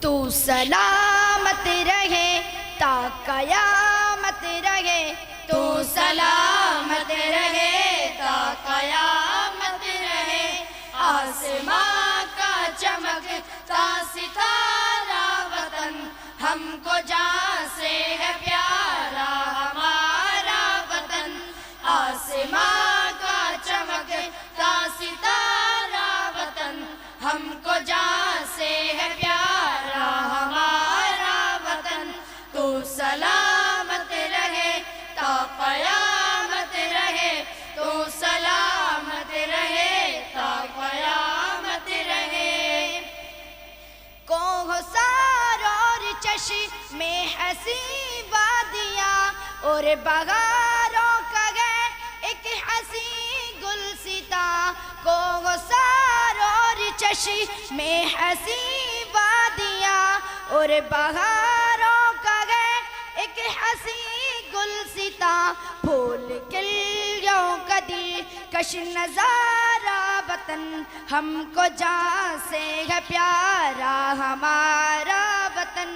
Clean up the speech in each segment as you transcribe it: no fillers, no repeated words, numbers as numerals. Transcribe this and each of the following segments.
تو سلامت رہے تا قیامت رہے، تو سلامت رہے تا قیامت رہے۔ آسماں کا چمکتا ستارہ وطن، ہم کو جان سے ہے پیارا ہمارا وطن۔ آسماں کا چمکتا ستارہ وطن، ہم کو جان سے ہے پیارا ہمارا وطن۔ تو سلامت رہے تا قیامت رہے، تو سلامت رہے تا قیامت رہے۔ کوہسار اور چشم حسین وادیاں اور بہاروں کا ہے ایک حسین گلستاں۔ کوہسار اور چشم حسین وادیاں اور بہاروں کا ہے ایک حسین گلستاں۔ پھول کلیوں کا دلکش نظارہ وطن، ہم کو جان سے ہے پیارا ہمارا وطن۔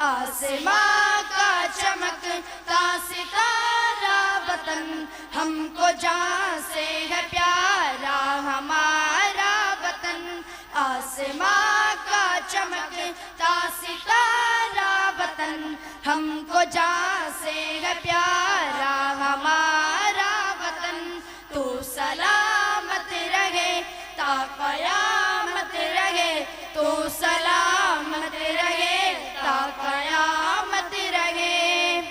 آسماں کا چمکتا ستارہ وطن، ہم کو جان سے ہے پیارا ہمارا وطن۔ آسماں کا چمکتا ستارہ وطن، ہم کو جان سے ہے پیارا ہمارا وطن۔ تو سلامت رہے تا قیامت رہے، تو سلامت رہے تا قیامت رہے۔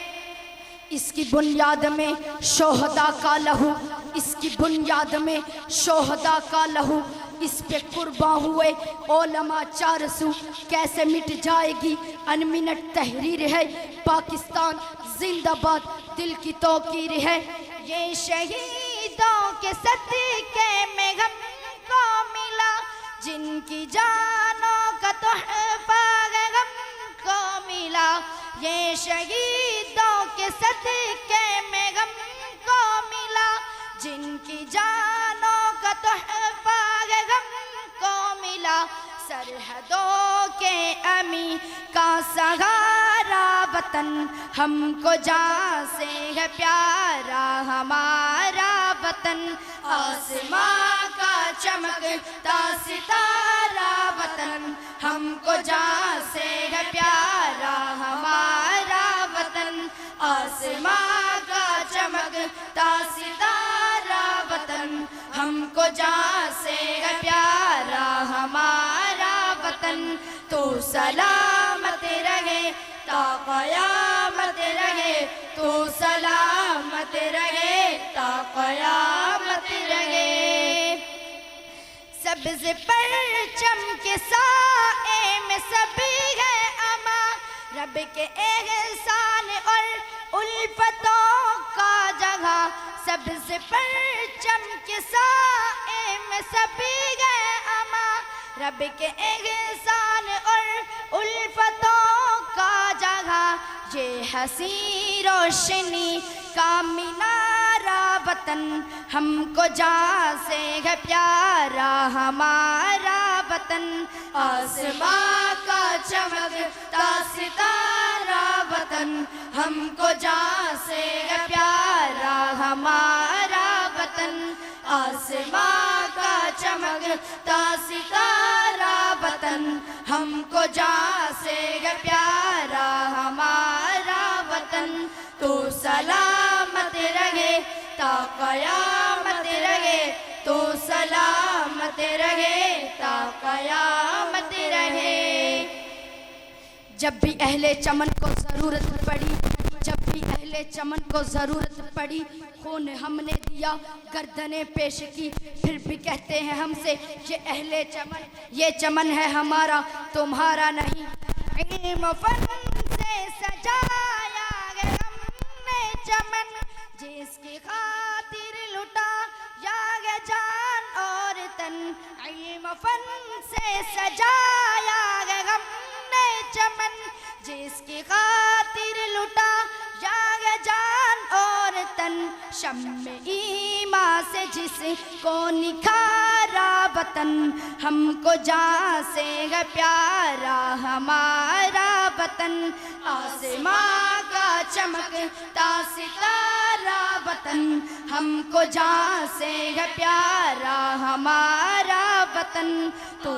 اس کی بنیاد میں شہداء کا لہو، اس کی بنیاد میں شہداء کا لہو، اس پہ قرباں ہوئے علماء 400، کیسے مٹ جائے گی انمنٹ تحریر ہے۔ پاکستان زندہ باد دل کی توقیر ہے۔ یہ شہیدوں کے صدقے میں ہم کو ملا، جن کی جانوں کا تحفہ ہم کو ملا۔ یہ شہیدوں کے صدقے میں ہم کو ملا، جن کی جانوں کا تحفہ ہم کو ملا۔ سرحدوں کے امین کا سہارا وطن، ہم کو جان سے ہے پیارا ہمارا وطن۔ آسماں کا چمکتا ستارہ وطن، ہم کو جان سے ہے پیارا ہمارا وطن۔ آسماں کا چمکتا ستارہ وطن، ہم کو جان سے ہے پیارا ہمارا وطن۔ تو سلامت رہے تا قیامت رہے، تو سلامت رہے تا قیامت رہے۔ سبز پرچم کے سائے میں سبھی ہے امان، رب کے احسان اور الفتوں کا جگہ۔ سبز پرچم کے سائے میں سبھی ہے امان، رب کے احسان اور الفتوں کا جگہ۔ یہ حسین روشنی کا مینارہ وطن، ہم کو جان سے ہے پیارا ہمارا وطن۔ آسماں کا چمکتا ستارہ وطن، ہم کو جان سے ہے پیارا ہمارا وطن۔ آسماں کا چمکتا ستارہ وطن، ہم کو جان سے ہے پیارا ہمارا وطن۔ تو سلامت رہے تا قیامت رہے، تو سلامت رہے تا قیامت رہے۔ جب بھی اہل چمن کو ضرورت پڑی، جب بھی اہل چمن کو ضرورت پڑی، خون ہم نے دیا، گردنیں پیش کی، پھر بھی کہتے ہیں ہم سے یہ اہل چمن، یہ چمن ہے ہمارا تمہارا نہیں۔ علم و فن سے سجایا ہے ہم نے چمن، جس کی خاطر لٹا یا ہے جان اور تن۔ علم و فن سے سجایا ہے ہم نے چمن، جس کی خاطر لٹا یا ہے جان اور وطن شمع ایمان سے جس کو نکھارا وطن ہم کو جان سے ہے پیارا ہمارا وطن آسماں کا چمکتا ستارہ وطن ہم کو جان سے ہے پیارا ہمارا وطن تو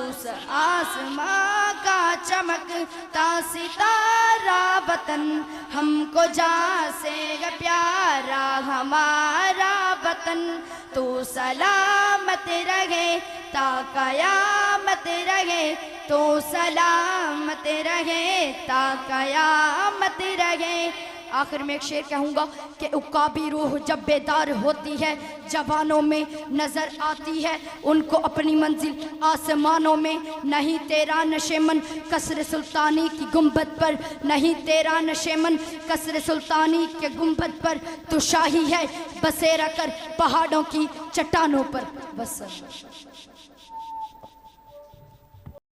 آسماں کا چمکتا ستارہ وطن ہم کو جان سے ہے پیارا ہمارا وطن تو سلامت رہے تا قیامت رہے تو سلامت رہے تا قیامت رہے آخر میں ایک شعر کہوں گا کہ عقابی روح جب بیدار ہوتی ہے جوانوں میں نظر آتی ہے ان کو اپنی منزل آسمانوں میں نہیں تیرا نشیمن قصر سلطانی کی گنبد پر نہیں تیرا نشیمن قصر سلطانی کے گنبد پر تو شاہی ہے بسیرا کر پہاڑوں کی چٹانوں پر بس